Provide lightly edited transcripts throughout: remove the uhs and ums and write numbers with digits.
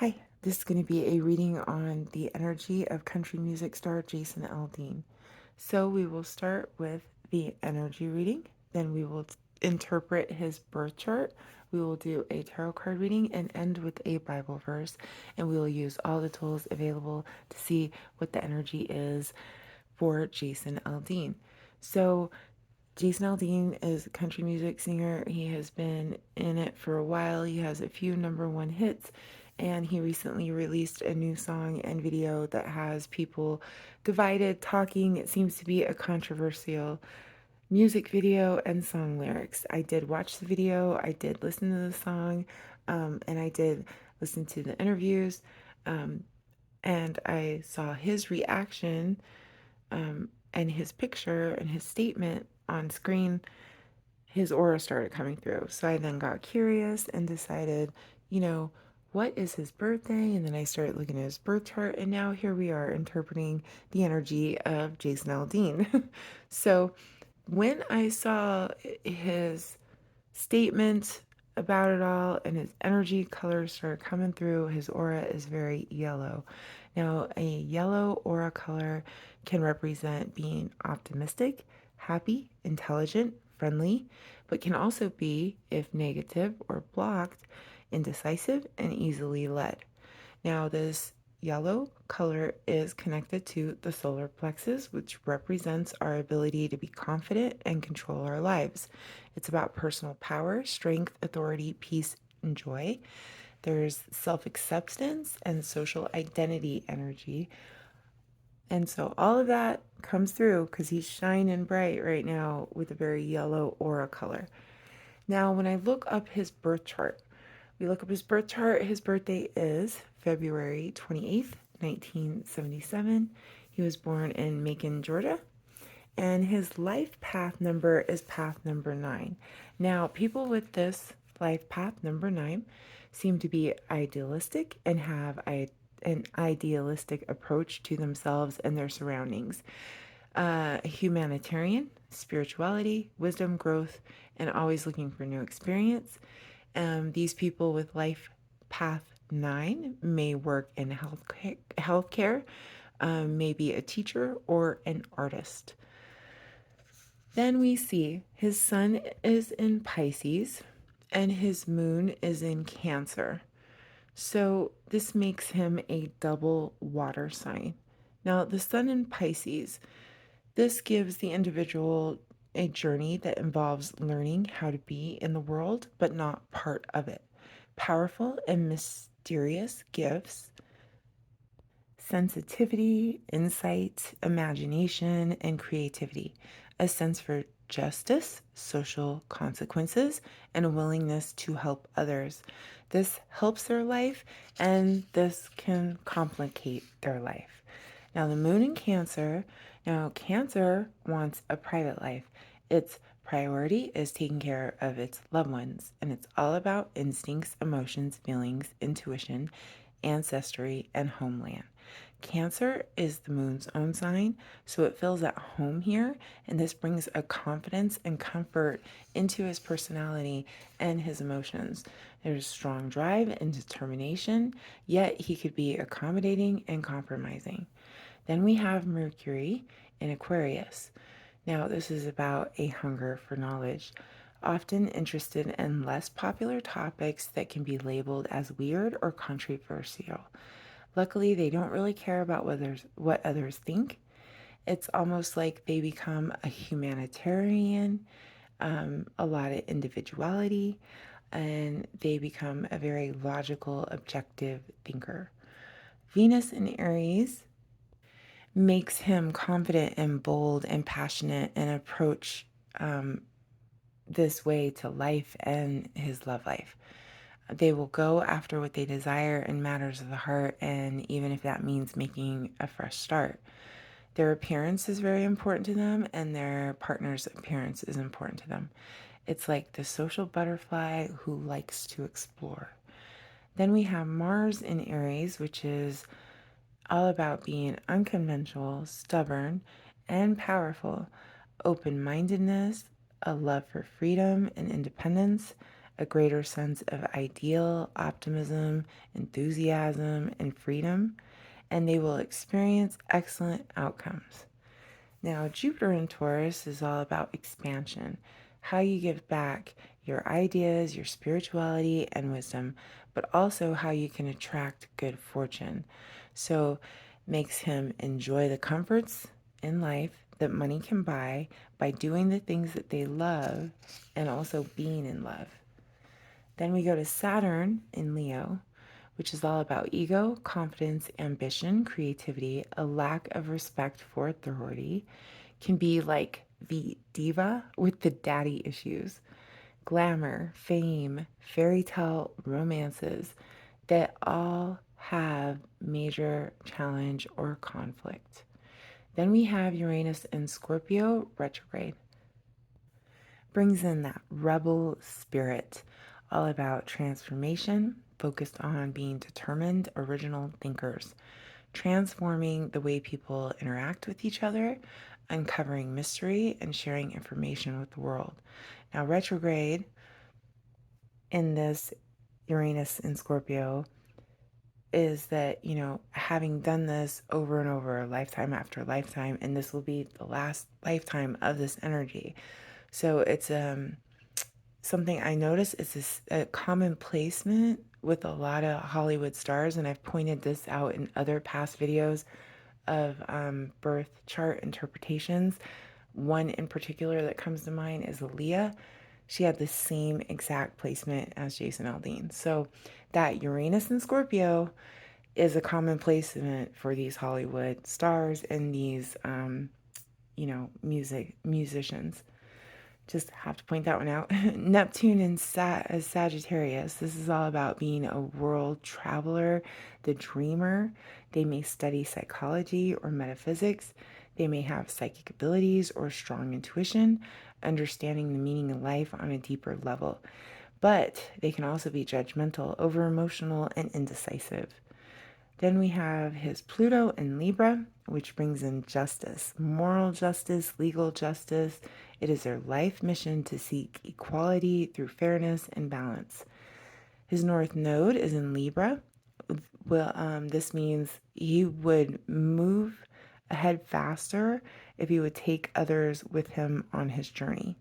Hi, this is going to be a reading on the energy of country music star Jason Aldean. So we will start with the energy reading, then we will interpret his birth chart. We will do a tarot card reading and end with a Bible verse, and we will use all the tools available to see what the energy is for Jason Aldean. So Jason Aldean is a country music singer. He has been in it for a while. He has a few number one hits, and he recently released a new song and video that has people divided, talking. It seems to be a controversial music video and song lyrics. I did watch the video, I did listen to the song, and I did listen to the interviews, um, and I saw his reaction and his picture and his statement on screen. His aura started coming through. So I then got curious and decided, you know, what is his birthday? And then I started looking at his birth chart, and now here we are interpreting the energy of Jason Aldean. So when I saw his statement about it all and his energy colors started coming through, his aura is very yellow. Now, a yellow aura color can represent being optimistic, happy, intelligent, friendly, but can also be, if negative or blocked, indecisive and easily led. Now, this yellow color is connected to the solar plexus, which represents our ability to be confident and control our lives. It's about personal power, strength, authority, peace, and joy. There's self acceptance and social identity energy. And so all of that comes through because he's shining bright right now with a very yellow aura color. Now, when I look up his birth chart, we look up his birth chart. His birthday is February 28th, 1977. He was born in Macon, Georgia. And his life path number is path number 9. Now, people with this life path number 9 seem to be idealistic and have an idealistic approach to themselves and their surroundings. Humanitarian, spirituality, wisdom, growth, and always looking for new experience. These people with life path 9 may work in healthcare, may be a teacher or an artist. Then we see his sun is in Pisces and his moon is in Cancer. So this makes him a double water sign. Now, the sun in Pisces, this gives the individual a journey that involves learning how to be in the world, but not part of it. Powerful and mysterious gifts, sensitivity, insight, imagination, and creativity, a sense for justice, social consequences, and a willingness to help others. This helps their life and this can complicate their life. Now, the moon in Cancer, now, Cancer wants a private life. Its priority is taking care of its loved ones, and it's all about instincts, emotions, feelings, intuition, ancestry, and homeland. Cancer is the moon's own sign, so it feels at home here, and this brings a confidence and comfort into his personality and his emotions. There's strong drive and determination, yet he could be accommodating and compromising. Then we have Mercury in Aquarius. Now, this is about a hunger for knowledge, often interested in less popular topics that can be labeled as weird or controversial. Luckily, they don't really care about what others think. It's almost like they become a humanitarian, a lot of individuality, and they become a very logical, objective thinker. Venus in Aries makes him confident and bold and passionate and approach this way to life and his love life. They will go after what they desire in matters of the heart, and even if that means making a fresh start. Their appearance is very important to them, and their partner's appearance is important to them. It's like the social butterfly who likes to explore. Then we have Mars in Aries, which is all about being unconventional, stubborn, and powerful, open mindedness, a love for freedom and independence, a greater sense of ideal, optimism, enthusiasm, and freedom, and they will experience excellent outcomes. Now, Jupiter in Taurus is all about expansion, how you give back your ideas, your spirituality, and wisdom, but also how you can attract good fortune. So, makes him enjoy the comforts in life that money can buy by doing the things that they love and also being in love. Then we go to Saturn in Leo, which is all about ego, confidence, ambition, creativity, a lack of respect for authority, can be like the diva with the daddy issues, glamour, fame, fairy tale romances that all have major challenge or conflict. Then we have Uranus in Scorpio retrograde. Brings in that rebel spirit, all about transformation, focused on being determined, original thinkers, transforming the way people interact with each other, uncovering mystery, and sharing information with the world. Now, retrograde in this Uranus in Scorpio is that, having done this over and over, lifetime after lifetime, and this will be the last lifetime of this energy. So it's something I notice is this a common placement with a lot of Hollywood stars, and I've pointed this out in other past videos of birth chart interpretations. One in particular that comes to mind is Aaliyah. She had the same exact placement as Jason Aldean. So that Uranus in Scorpio is a common placement for these Hollywood stars and these, musicians. Just have to point that one out. Neptune in Sagittarius. This is all about being a world traveler, the dreamer. They may study psychology or metaphysics. They may have psychic abilities or strong intuition, understanding the meaning of life on a deeper level. But they can also be judgmental, over emotional, and indecisive. Then we have his Pluto in Libra, which brings in justice, moral justice, legal justice. It is their life mission to seek equality through fairness and balance. His North Node is in Libra. This means he would move ahead faster if he would take others with him on his journey.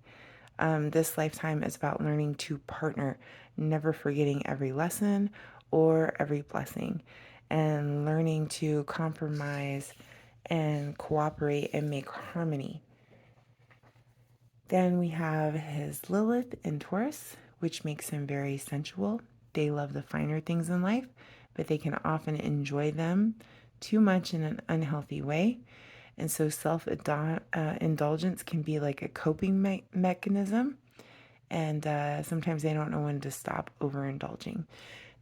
This lifetime is about learning to partner, never forgetting every lesson or every blessing, and learning to compromise and cooperate and make harmony. Then we have his Lilith in Taurus, which makes him very sensual. They love the finer things in life, but they can often enjoy them too much in an unhealthy way. And so self-indulgence can be like a coping mechanism. And sometimes they don't know when to stop overindulging.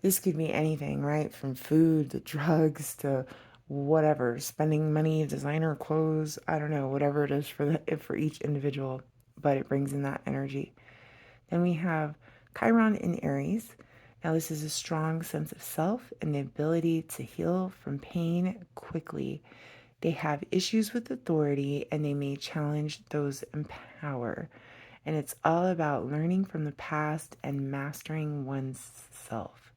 This could be anything, right? From food to drugs to whatever, spending money, designer clothes, I don't know, whatever it is for each individual, but it brings in that energy. Then we have Chiron in Aries. Now, this is a strong sense of self and the ability to heal from pain quickly. They have issues with authority and they may challenge those in power. And it's all about learning from the past and mastering one's self.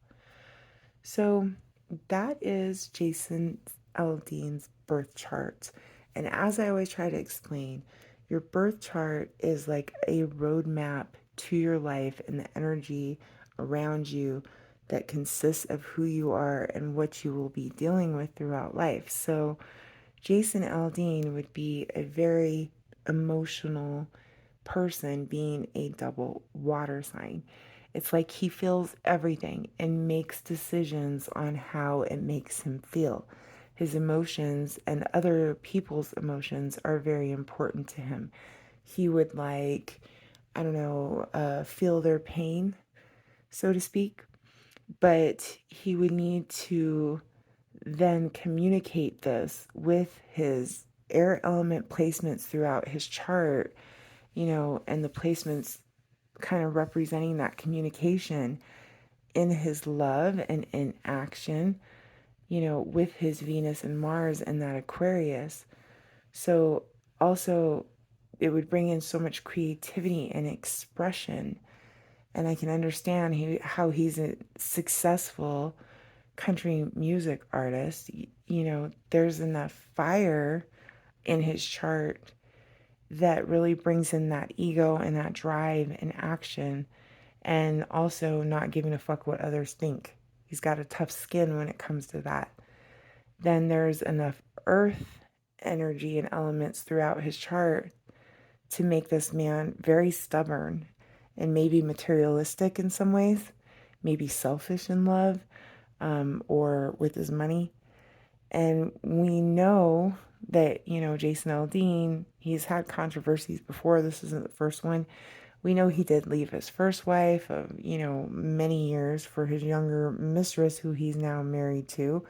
So that is Jason Aldean's birth chart. And as I always try to explain, your birth chart is like a roadmap to your life and the energy around you that consists of who you are and what you will be dealing with throughout life. So Jason Aldean would be a very emotional person, being a double water sign. It's like he feels everything and makes decisions on how it makes him feel. His emotions and other people's emotions are very important to him. He would feel their pain, so to speak, but he would need to then communicate this with his air element placements throughout his chart, and the placements kind of representing that communication in his love and in action, with his Venus and Mars and that Aquarius. So also, it would bring in so much creativity and expression And I can understand how he's a successful country music artist. You know, there's enough fire in his chart that really brings in that ego and that drive and action, and also not giving a fuck what others think. He's got a tough skin when it comes to that. Then there's enough earth energy and elements throughout his chart to make this man very stubborn and maybe materialistic in some ways, maybe selfish in love, or with his money. And we know that, you know, Jason Aldean, he's had controversies before. This isn't the first one. We know he did leave his first wife of, you know, many years for his younger mistress, who he's now married to.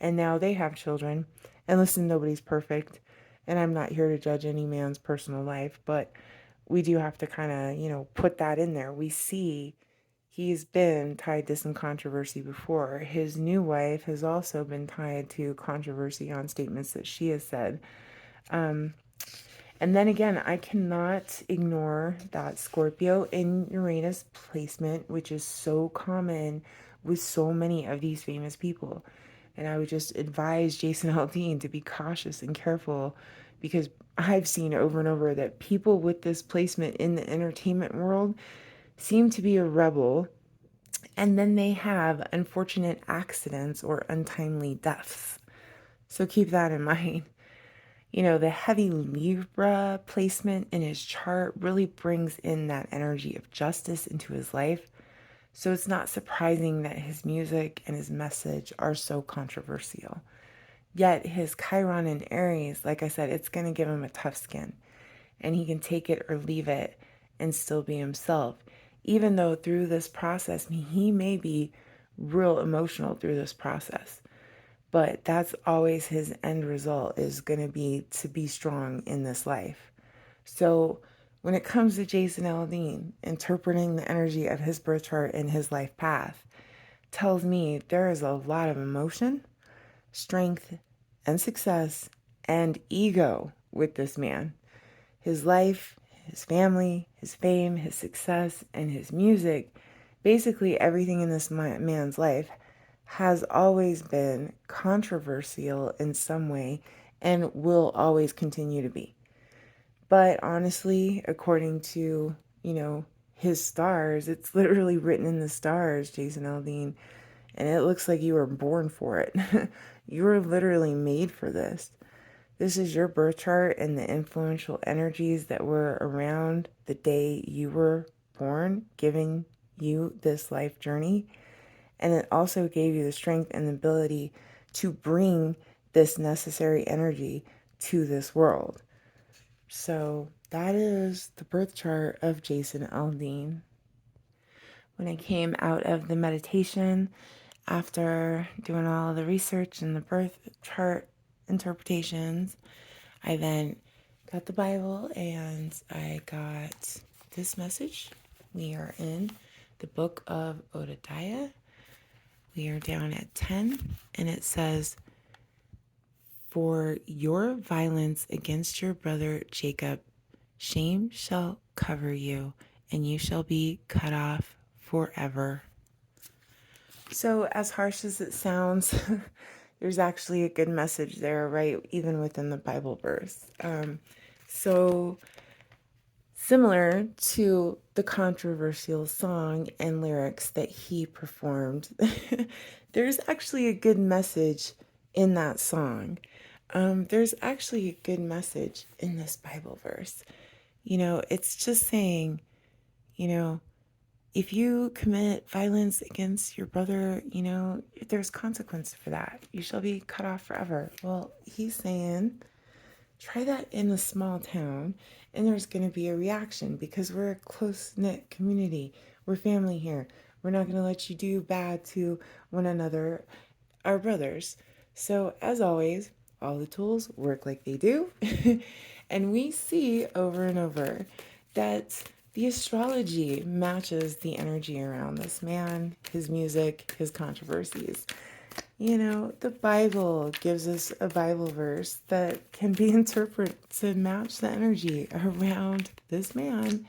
And now they have children. And listen, nobody's perfect. And I'm not here to judge any man's personal life, but we do have to kind of, you know, put that in there. We see he's been tied to some controversy before. His new wife has also been tied to controversy on statements that she has said. And then again, I cannot ignore that Scorpio in Uranus placement, which is so common with so many of these famous people. And I would just advise Jason Aldean to be cautious and careful, because I've seen over and over that people with this placement in the entertainment world seem to be a rebel, and then they have unfortunate accidents or untimely deaths. So keep that in mind. You know, the heavy Libra placement in his chart really brings in that energy of justice into his life. So it's not surprising that his music and his message are so controversial. Yet his Chiron in Aries, like I said, it's going to give him a tough skin. And he can take it or leave it and still be himself. Even though through this process, he may be real emotional through this process. But that's always his end result, is going to be strong in this life. So when it comes to Jason Aldean, interpreting the energy of his birth chart and his life path tells me there is a lot of emotion, strength, and success and ego with this man. His life, his family, his fame, his success, and his music, basically everything in this man's life has always been controversial in some way and will always continue to be. But honestly, according to, you know, his stars, it's literally written in the stars, Jason Aldean, and it looks like you were born for it. You were literally made for this. This is your birth chart and the influential energies that were around the day you were born, giving you this life journey. And it also gave you the strength and the ability to bring this necessary energy to this world. So that is the birth chart of Jason Aldean. When I came out of the meditation, after doing all the research and the birth chart interpretations, I then got the Bible and I got this message. We are in the book of Obadiah. We are down at 10, and it says, "For your violence against your brother Jacob, shame shall cover you, and you shall be cut off forever." So, as harsh as it sounds, there's actually a good message there, right? Even within the Bible verse. So similar to the controversial song and lyrics that he performed, there's actually a good message in that song. There's actually a good message in this Bible verse. You know, it's just saying, you know, if you commit violence against your brother, you know, there's consequence for that. You shall be cut off forever. Well, he's saying, try that in a small town, and there's going to be a reaction, because we're a close-knit community. We're family here. We're not going to let you do bad to one another, our brothers. So, as always, all the tools work like they do. And we see over and over that the astrology matches the energy around this man, his music, his controversies. You know, the Bible gives us a Bible verse that can be interpreted to match the energy around this man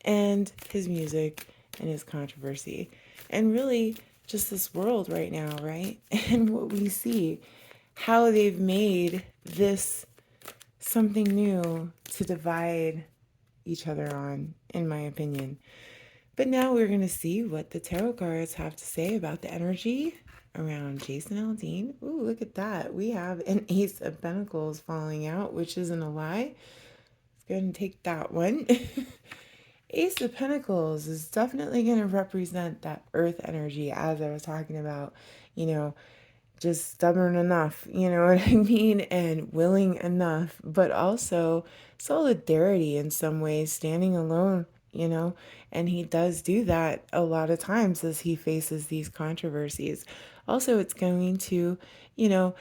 and his music and his controversy. And really, just this world right now, right? And what we see, how they've made this something new to divide each other on, in my opinion. But now we're going to see what the tarot cards have to say about the energy around Jason Aldean. Ooh, look at that. We have an Ace of Pentacles falling out, which isn't a lie. Let's go ahead and take that one. Ace of Pentacles is definitely going to represent that earth energy, as I was talking about, you know, just stubborn enough, you know what I mean, and willing enough, but also solidarity in some ways, standing alone, you know, and he does do that a lot of times as he faces these controversies. Also, it's going to, you know,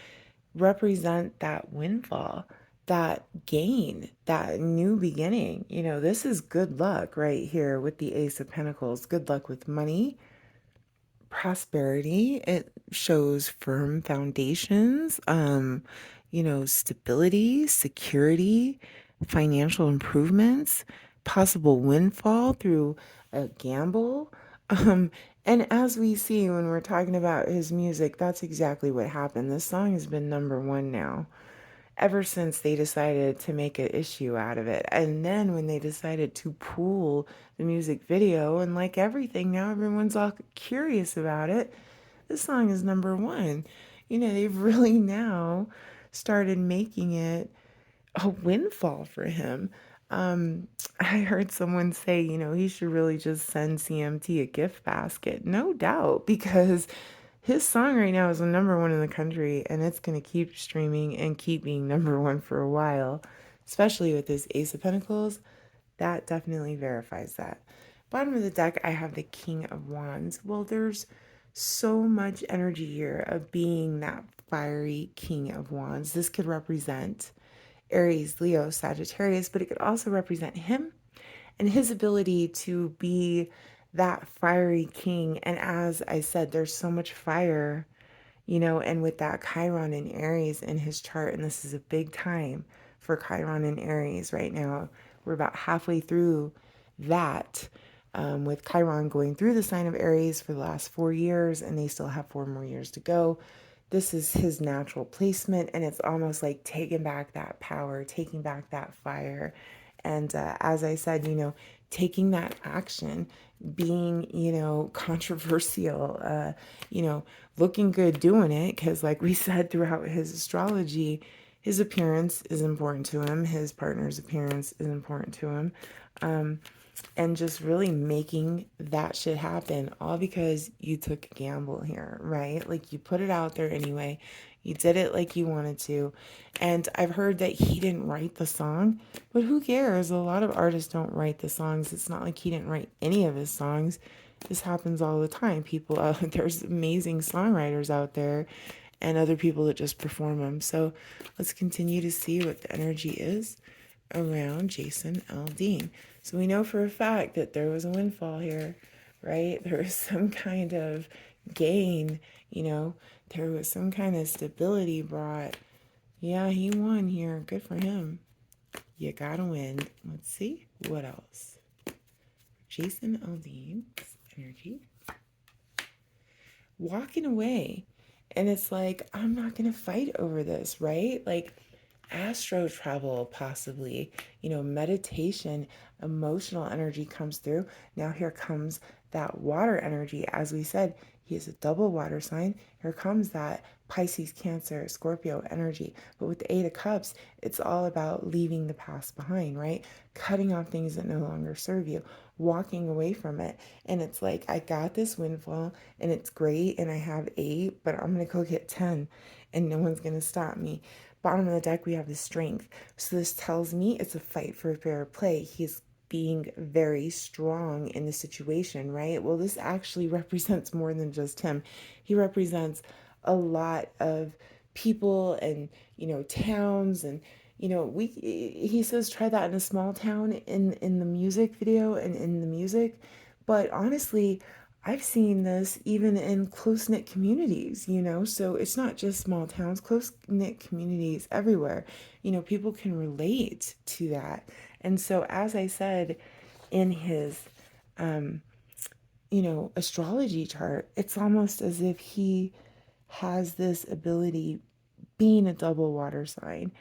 represent that windfall, that gain, that new beginning. You know, this is good luck right here with the Ace of Pentacles. Good luck with money, prosperity. It shows firm foundations, you know, stability, security, financial improvements, possible windfall through a gamble. Um, and as we see when we're talking about his music, that's exactly what happened. This song has been number one now ever since they decided to make an issue out of it. And then when they decided to pool the music video, and like everything, now everyone's all curious about it. This song is number one. You know, they've really now started making it a windfall for him. I heard someone say, you know, he should really just send CMT a gift basket. No doubt, because his song right now is the number one in the country, and it's going to keep streaming and keep being number one for a while, especially with this Ace of Pentacles. That definitely verifies that. Bottom of the deck, I have the King of Wands. Well, there's so much energy here of being that fiery King of Wands. This could represent Aries, Leo, Sagittarius, but it could also represent him and his ability to be that fiery king. And as I said, there's so much fire, you know, and with that Chiron in Aries in his chart, and this is a big time for Chiron in Aries right now. We're about halfway through that, with Chiron going through the sign of Aries for the last 4 years, and they still have 4 more years to go. This is his natural placement, and it's almost like taking back that power, taking back that fire. And as I said, you know, taking that action, being, you know, controversial, you know, looking good doing it. Because, like we said throughout his astrology, his appearance is important to him, his partner's appearance is important to him. And just really making that shit happen, all because you took a gamble here, right? Like you put it out there anyway. You did it like you wanted to. And I've heard that he didn't write the song, but who cares? A lot of artists don't write the songs. It's not like he didn't write any of his songs. This happens all the time. People, there's amazing songwriters out there and other people that just perform them. So let's continue to see what the energy is around Jason Aldean. So we know for a fact that there was a windfall here, right? There was some kind of gain, you know, there was some kind of stability brought. Yeah, he won here. Good for him. You gotta win. Let's see what else. Jason Aldean's energy. Walking away. And it's like, I'm not going to fight over this, right? Like astro travel, possibly, you know, meditation, emotional energy comes through. Now here comes that water energy. As we said, he is a double water sign. Here comes that Pisces, Cancer, Scorpio energy. But with the Eight of Cups, it's all about leaving the past behind, right? Cutting off things that no longer serve you, walking away from it. And it's like, I got this windfall and it's great and I have 8, but I'm going to go get 10 and no one's going to stop me. Bottom of the deck, we have the Strength. So this tells me it's a fight for fair play. He's being very strong in the situation, right? Well, this actually represents more than just him. He represents a lot of people and, you know, towns. And you know, he says try that in a small town in the music video and in the music. But honestly, I've seen this even in close-knit communities, you know, so it's not just small towns, close-knit communities everywhere. You know, people can relate to that. And so, as I said in his astrology chart, it's almost as if he has this ability, being a double water sign.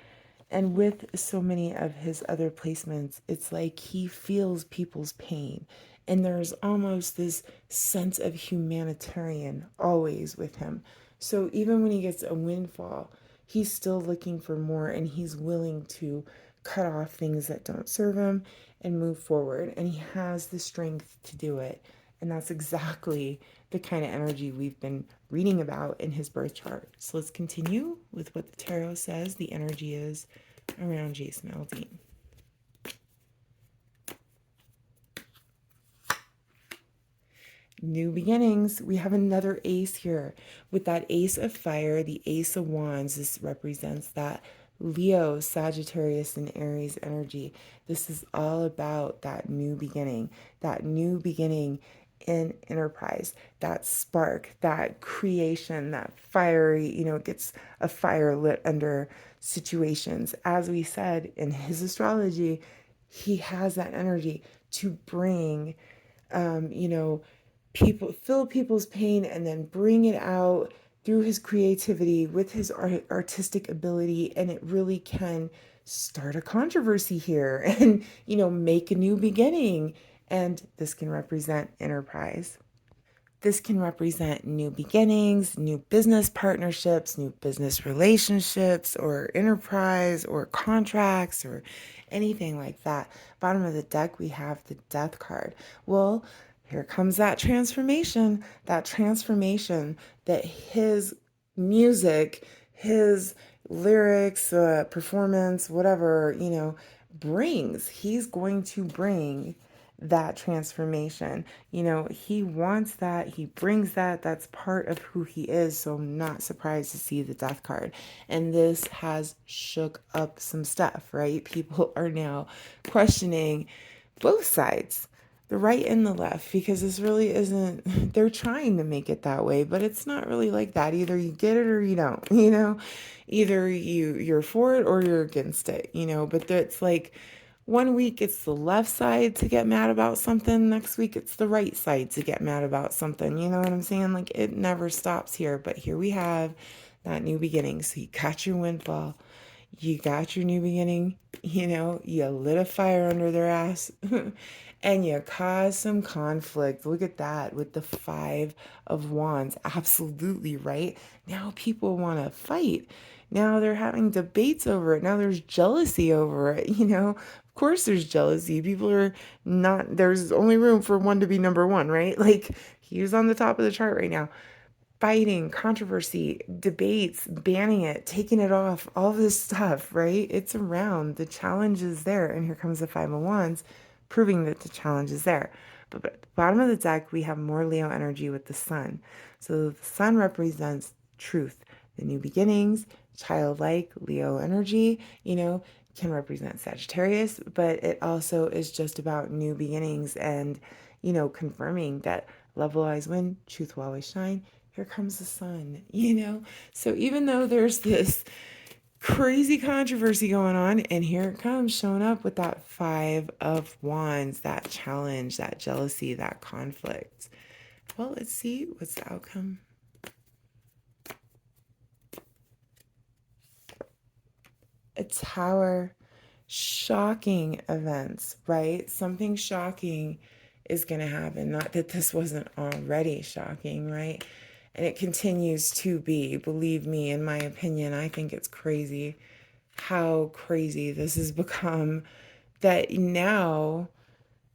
And with so many of his other placements, it's like he feels people's pain. And there's almost this sense of humanitarian always with him. So even when he gets a windfall, he's still looking for more, and he's willing to cut off things that don't serve him and move forward. And he has the strength to do it. And that's exactly the kind of energy we've been reading about in his birth chart. So let's continue with what the tarot says the energy is around Jason Aldean. New beginnings. We have another ace here. With that ace of fire, the ace of wands, this represents that Leo, Sagittarius, and Aries energy. This is all about that new beginning in enterprise, that spark, that creation, that fiery, gets a fire lit under situations. As we said in his astrology, he has that energy to bring, you know, people, feel people's pain and then bring it out through his creativity with his artistic ability. And it really can start a controversy here and, make a new beginning. And this can represent enterprise. This can represent new beginnings, new business partnerships, new business relationships, or enterprise, or contracts, or anything like that. Bottom of the deck, we have the Death card. Well, here comes that transformation that his music, his lyrics, performance, whatever, brings. He's going to bring that transformation. He wants that, he brings that, that's part of who he is. So I'm not surprised to see the Death card. And this has shook up some stuff, right? People are now questioning both sides, the right and the left, because this really isn't, they're trying to make it that way, but it's not really like that. Either you get it or you don't, either you're for it or you're against it, but it's like, one week it's the left side to get mad about something, next week it's the right side to get mad about something. You know what I'm saying? Like, it never stops here. But here we have that new beginning. So you got your windfall, you got your new beginning, you lit a fire under their ass and you caused some conflict. Look at that with the Five of Wands. Absolutely right. Now people want to fight. Now they're having debates over it. Now there's jealousy over it. Of course there's jealousy. People are not, there's only room for one to be number one, right? Like, he's on the top of the chart right now. Fighting, controversy, debates, banning it, taking it off, all this stuff, right? It's around. The challenge is there. And here comes the Five of Wands, proving that the challenge is there. But at the bottom of the deck, we have more Leo energy with the Sun. So the Sun represents truth, the new beginnings, childlike Leo energy, can represent Sagittarius, but it also is just about new beginnings and, confirming that love will always win, truth will always shine. Here comes the sun, So even though there's this crazy controversy going on, and here it comes showing up with that Five of Wands, that challenge, that jealousy, that conflict. Well, let's see what's the outcome. A Tower. Shocking events, right? Something shocking is going to happen. Not that this wasn't already shocking, right? And it continues to be. Believe me, in my opinion, I think it's crazy how crazy this has become, that now,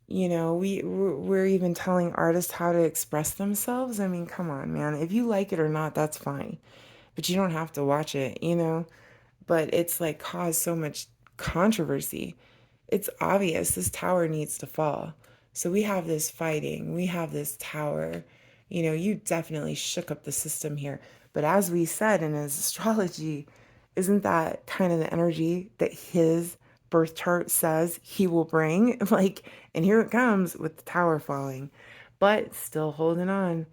we're even telling artists how to express themselves. I mean, come on, man. If you like it or not, that's fine. But you don't have to watch it, But it's like caused so much controversy. It's obvious this tower needs to fall. So we have this fighting, we have this tower. You definitely shook up the system here. But as we said in his astrology, isn't that kind of the energy that his birth chart says he will bring? Like, and here it comes with the tower falling, but still holding on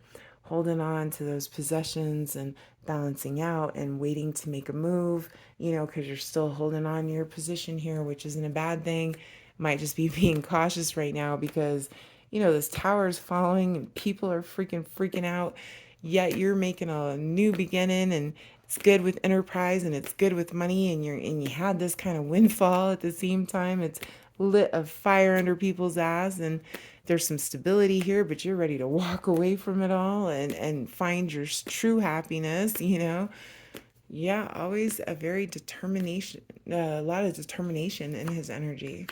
to those possessions and balancing out and waiting to make a move, because you're still holding on to your position here, which isn't a bad thing. Might just be being cautious right now because this tower's falling and people are freaking out, yet you're making a new beginning, and it's good with enterprise and it's good with money, and you had this kind of windfall at the same time. It's lit a fire under people's ass, and there's some stability here, but you're ready to walk away from it all and find your true happiness. Yeah, always a very determination, a lot of determination in his energy.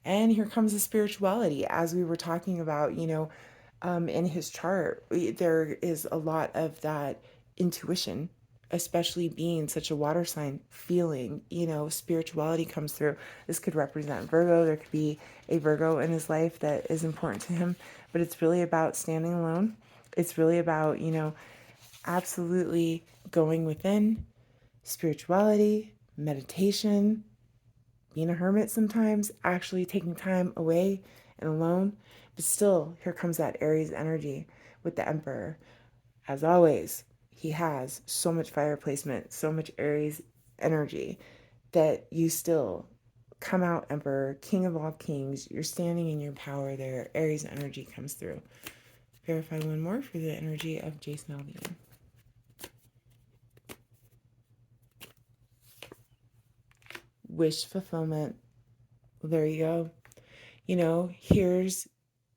And here comes the spirituality, as we were talking about, in his chart. There is a lot of that intuition, especially being such a water sign, feeling, spirituality comes through. This could represent Virgo. There could be a Virgo in his life that is important to him, but it's really about standing alone. It's really about, absolutely going within, spirituality, meditation, being a hermit sometimes, actually taking time away and alone. But still, here comes that Aries energy with the Emperor. As always, he has so much fire placement, so much Aries energy that you still come out Emperor, King of all kings. You're standing in your power there. Aries energy comes through. Verify one more for the energy of Jason Aldean. Wish fulfillment. Well, there you go. Here's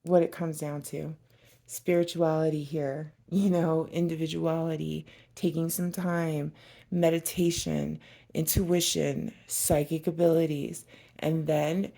what it comes down to: spirituality here, individuality, taking some time, meditation, intuition, psychic abilities, and then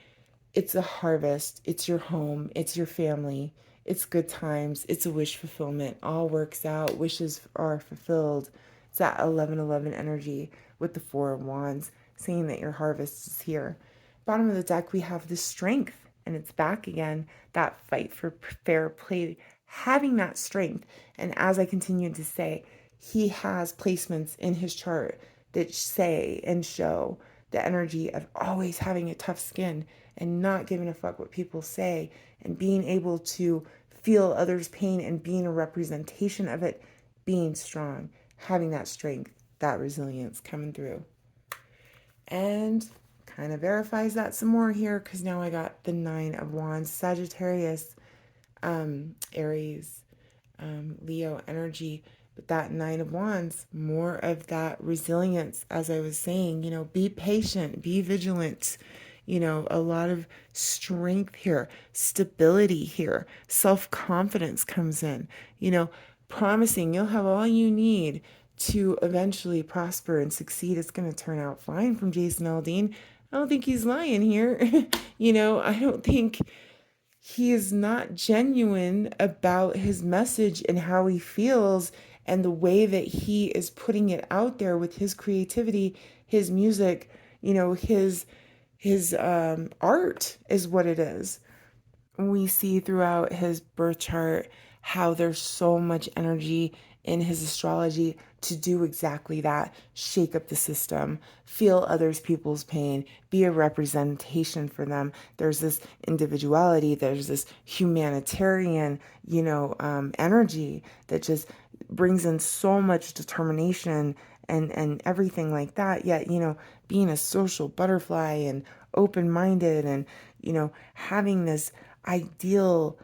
it's a harvest, it's your home, it's your family, it's good times, it's a wish fulfillment. All works out, wishes are fulfilled. It's that 1111 energy with the Four of Wands, saying that your harvest is here. Bottom of the deck, we have the strength, and it's back again, that fight for fair play, having that strength. And as I continue to say, he has placements in his chart that say and show the energy of always having a tough skin and not giving a fuck what people say, and being able to feel others' pain and being a representation of it, being strong, having that strength, that resilience coming through. And kind of verifies that some more here, because now I got the Nine of Wands, Sagittarius, Aries, Leo energy. But that Nine of Wands, more of that resilience, as I was saying, be patient, be vigilant, a lot of strength here, stability here, self-confidence comes in, promising you'll have all you need to eventually prosper and succeed. It's going to turn out fine from Jason Aldean. I don't think he's lying here. I don't think he is not genuine about his message and how he feels and the way that he is putting it out there with his creativity, his music, his art is what it is. We see throughout his birth chart how there's so much energy in his astrology to do exactly that: shake up the system, feel others people's pain, be a representation for them. There's this individuality, there's this humanitarian energy that just brings in so much determination and everything like that. Yet being a social butterfly and open-minded, and having this ideal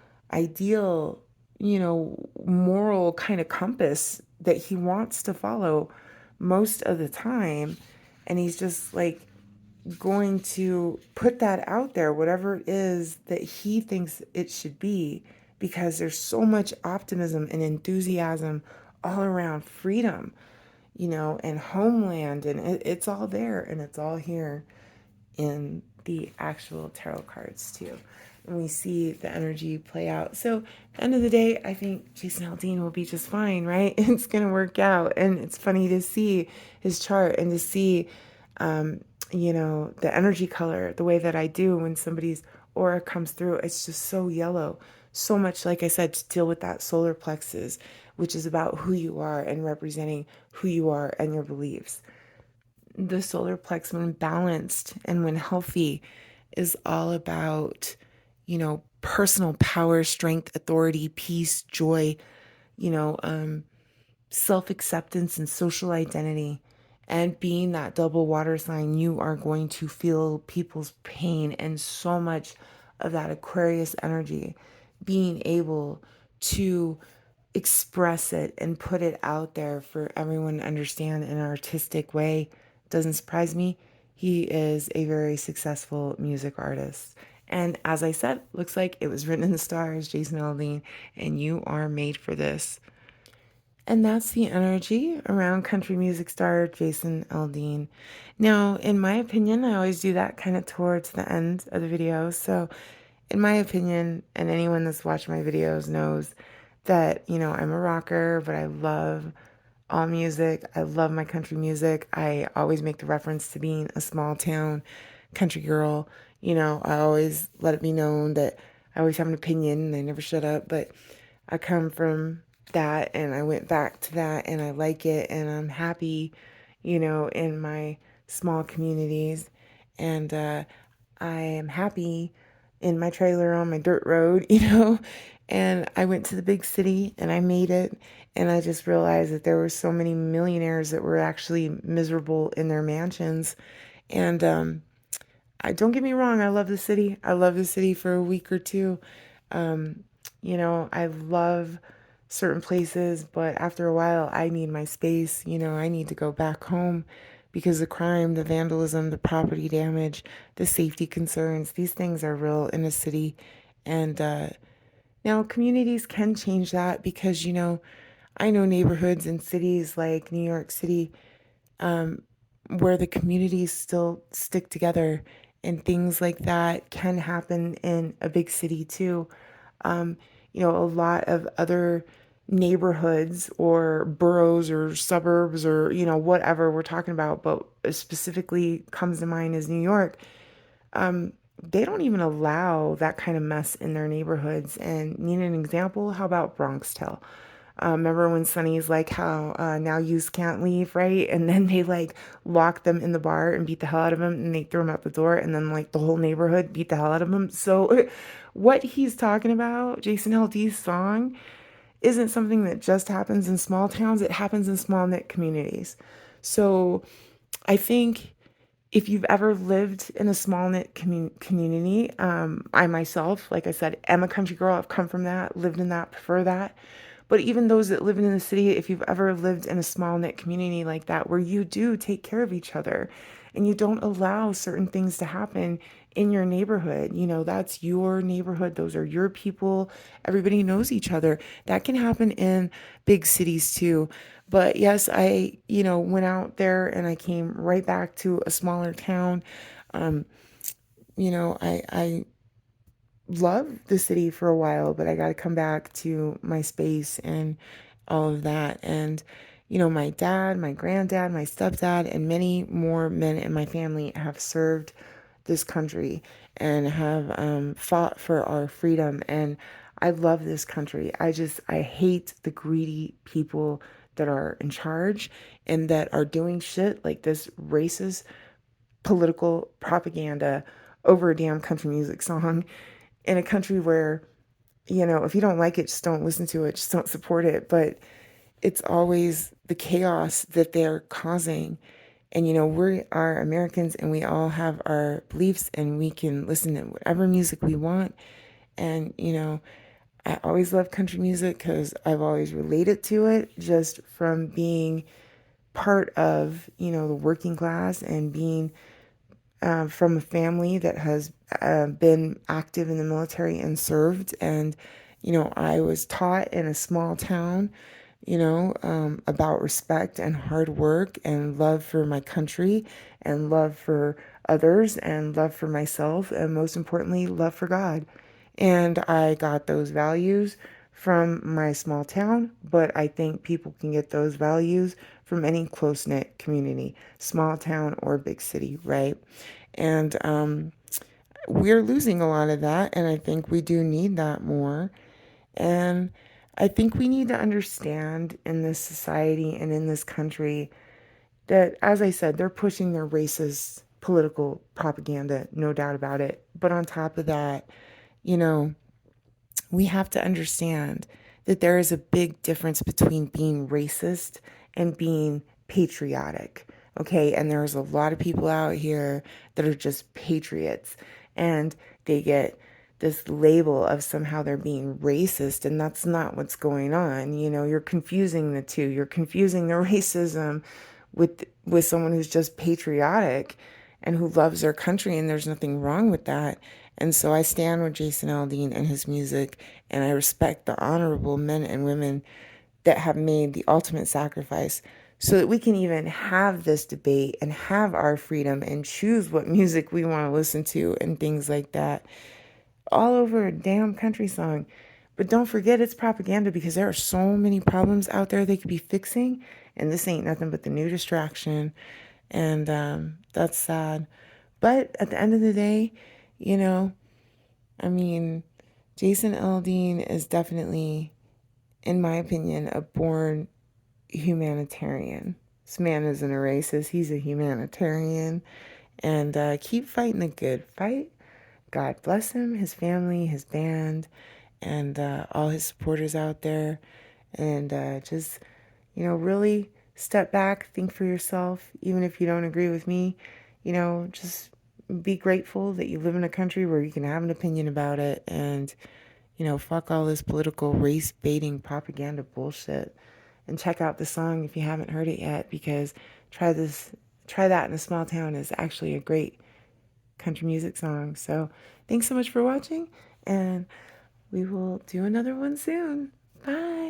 moral kind of compass that he wants to follow most of the time. And he's just like going to put that out there, whatever it is that he thinks it should be, because there's so much optimism and enthusiasm all around freedom, and homeland, and it's all there, and it's all here in the actual tarot cards too. And we see the energy play out. So at the end of the day, I think Jason Aldean will be just fine, right? It's going to work out. And it's funny to see his chart and to see, the energy color, the way that I do when somebody's aura comes through. It's just so yellow. So much, like I said, to deal with that solar plexus, which is about who you are and representing who you are and your beliefs. The solar plex, when balanced and when healthy, is all about, personal power, strength, authority, peace, joy, self-acceptance and social identity. And being that double water sign, you are going to feel people's pain and so much of that Aquarius energy being able to express it and put it out there for everyone to understand in an artistic way doesn't surprise me. He is a very successful music artist. And as I said, looks like it was written in the stars, Jason Aldean, and you are made for this. And that's the energy around country music star Jason Aldean. Now, in my opinion, I always do that kind of towards the end of the video. So, in my opinion, and anyone that's watched my videos knows that, I'm a rocker, but I love all music. I love my country music. I always make the reference to being a small town country girl. I always let it be known that I always have an opinion and I never shut up, but I come from that and I went back to that and I like it and I'm happy, in my small communities. And I am happy in my trailer on my dirt road, and I went to the big city and I made it. And I just realized that there were so many millionaires that were actually miserable in their mansions. And I don't get me wrong, I love the city. I love the city for a week or two. Um, I love certain places, but after a while, I need my space. I need to go back home because the crime, the vandalism, the property damage, the safety concerns, these things are real in a city. And now communities can change that because, I know neighborhoods in cities like New York City um, where the communities still stick together and things like that can happen in a big city too. Um, a lot of other neighborhoods or boroughs or suburbs or, whatever we're talking about, but specifically comes to mind is New York. They don't even allow that kind of mess in their neighborhoods. And need an example? How about Bronxtel? Remember when Sonny's like how now yous can't leave, right? And then they like lock them in the bar and beat the hell out of them and they throw them out the door and then like the whole neighborhood beat the hell out of them. So what he's talking about, Jason LD's song, isn't something that just happens in small towns. It happens in small knit communities. So I think if you've ever lived in a small knit community, I myself, like I said, am a country girl. I've come from that, lived in that, prefer that. But even those that live in the city, if you've ever lived in a small knit community like that, where you do take care of each other and you don't allow certain things to happen in your neighborhood, that's your neighborhood. Those are your people. Everybody knows each other. That can happen in big cities too. But yes, I, went out there and I came right back to a smaller town. Um, I loved the city for a while, but I got to come back to my space and all of that. And, my dad, my granddad, my stepdad, and many more men in my family have served this country and have fought for our freedom. And I love this country. I hate the greedy people that are in charge and that are doing shit like this racist political propaganda over a damn country music song in a country where, if you don't like it, just don't listen to it, just don't support it. But it's always the chaos that they're causing. And, we are Americans and we all have our beliefs and we can listen to whatever music we want. And, I always love country music because I've always related to it just from being part of, the working class and being from a family that has been active in the military and served. And, I was taught in a small town, about respect and hard work and love for my country and love for others and love for myself. And most importantly, love for God. And I got those values from my small town, but I think people can get those values from any close knit community, small town or big city, right? And we're losing a lot of that. And I think we do need that more. And I think we need to understand in this society and in this country that, as I said, they're pushing their racist political propaganda, no doubt about it. But on top of that, you know, we have to understand that there is a big difference between being racist and being patriotic. Okay. And there's a lot of people out here that are just patriots and they get this label of somehow they're being racist, and that's not what's going on. You know, you're confusing the two. You're confusing the racism with someone who's just patriotic and who loves their country, and there's nothing wrong with that. And so I stand with Jason Aldean and his music, and I respect the honorable men and women that have made the ultimate sacrifice so that we can even have this debate and have our freedom and choose what music we want to listen to and things like that, all over a damn country song. But don't forget it's propaganda, because there are so many problems out there they could be fixing, and this ain't nothing but the new distraction. And that's sad. But at the end of the day, you know, I mean, Jason Aldean is definitely, in my opinion, a born humanitarian. This man isn't a racist, he's a humanitarian. And keep fighting the good fight. God bless him, his family, his band, and all his supporters out there. And just, really step back, think for yourself, even if you don't agree with me. Just be grateful that you live in a country where you can have an opinion about it, and, fuck all this political race baiting propaganda bullshit. And check out the song if you haven't heard it yet, because try this, try that in a small town is actually a great country music song. So thanks so much for watching, and we will do another one soon. Bye.